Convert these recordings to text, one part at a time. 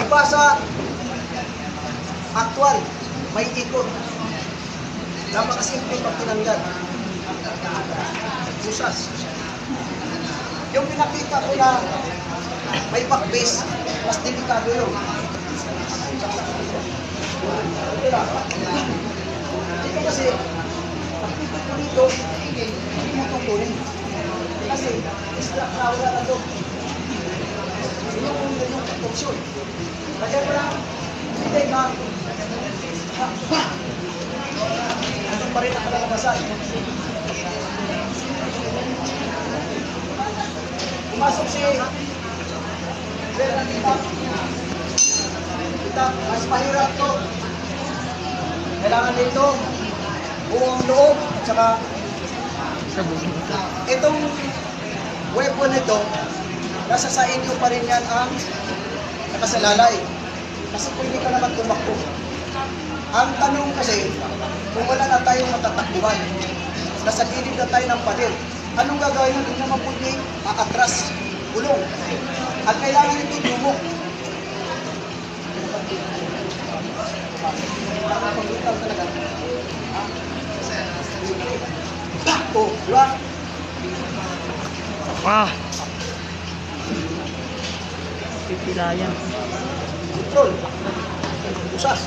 Iba sa actual, may ikot. Napakasimple pag tinanggal. Lusas. Yung pinakita ko na may back base, mas delikado yun. Ito lang. Ito kasi, nakikita ko dito, hindi mo tungkulin. Kasi, isla na wala na doon. Sinukunin yung opsyon. Kaya wala, hindi ka, ano pa rin ang kalalabasan. Pumasok si Bernadita. Kita, mas mahirap to. Kailangan dito buong loob at saka itong weapon nito, nasa sa inyo pa rin yan ang nakasalalay. Kasi pwede ka naman tumakbo. Ang tanong kasi, kung wala na tayong matatakbuhan, nasa gilid na tayo ng pader, anong gagawin mo? Hindi naman pwede aatras, gulong. At kailangan ito lumok. Pag-utang talaga. Oh, di ba? Ah! Pipilayan. Control. Usas.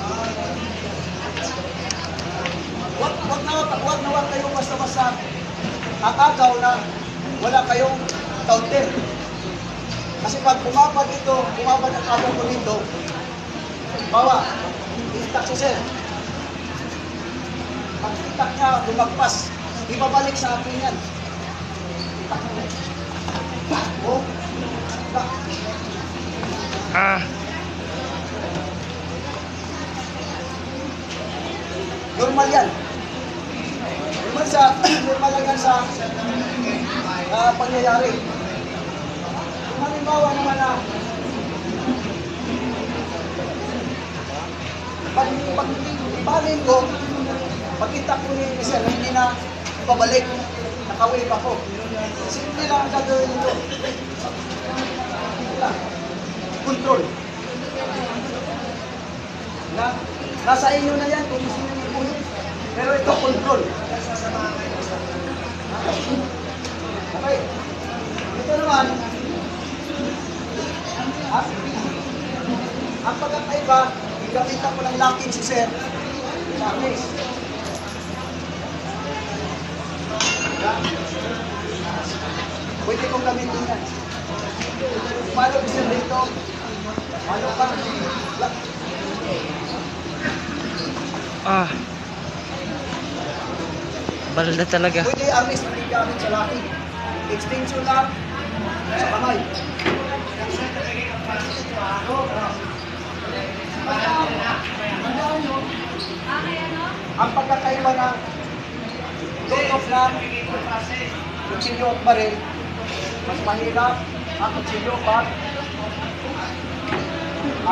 Wag na kayong basta-basta akakaw na wala kayong counter. Kasi pag bumabad ang agaw ko dito, bawa, itak si sir. Pag itak niya, lumagpas, ibabalik sa akin yan. Itak niya. Oh, itak. Ah! Normal yan. Normal lang yan sa pangyayari. Kung halimbawa naman na pag ko, pagkita ko ni Sir, hindi na pabalik. Nakawave ako. Simple lang ang gagawin nito. Control. Nasa inyo na yan kung gusto nyo ipunin. Pero ito, control. Okay. Ito naman, ang pagkakaiba, gamitan ko ng locking si Sir. Locking. Pwede kong gamitin yan. Malo si Sir dito. Malo pa. Ah! Balda talaga. Pwede arnis na gamit sa laki. Extension lang sa kamay. Ang pagkakaiba ng tutok na kutsilyo at baril, mas mahirap ang kutsilyo pa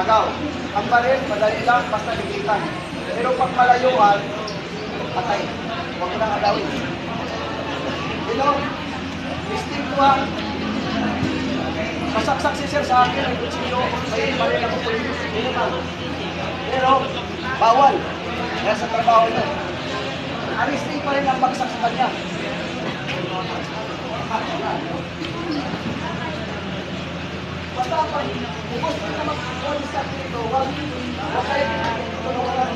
agaw. Ang baril, madali lang, basta ligitan. Pero pag malayuan, patay. Huwag mo nang agawin. Listing ko ha. Masaksak si Sir sa akin, ang kutsilyo, may baril ako po yun. Pero, bawal. Kaya sa trabaho nyo. Aristing pa rin ang bagsak sa kanya. Basta pag gusto nyo na mag-police sa dito, huwag kayo tulungan.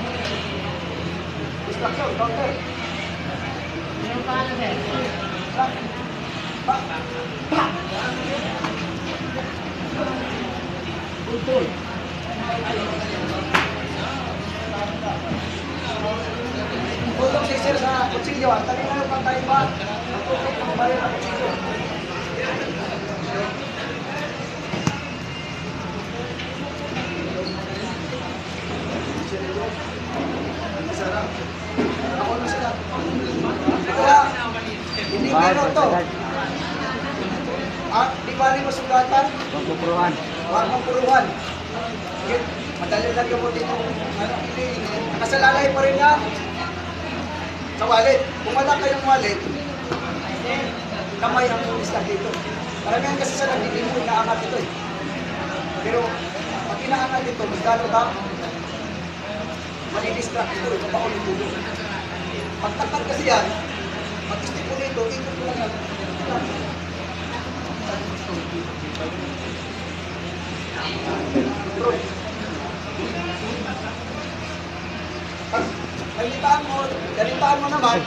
Distraction, counter. Ano pa ano, sir? Control. Tutok si Sir sa kutsilyo. Tali na yung pantay ba? Tutok ng baril ang kutsilyo. Masarap. Ako na sila. Kaya, hindi meron to. Di ba rin masugatan? Pagpupuruan. Huwag mong puruhan. Madali lang yung dito. Nakasalalay pa rin yan sa wallet. Kung wala kayong wallet, kamay ang isla dito. Maramihan kasi sa nagdidimo, inaangat ito eh. Pero, pag inaangal dito, magkano ka? Mani-distract ito, ito pa ulit-ulit. Pagtakad kasi yan, mag-step ko nito, ikot ko lang yan. Pag galitaan mo naman,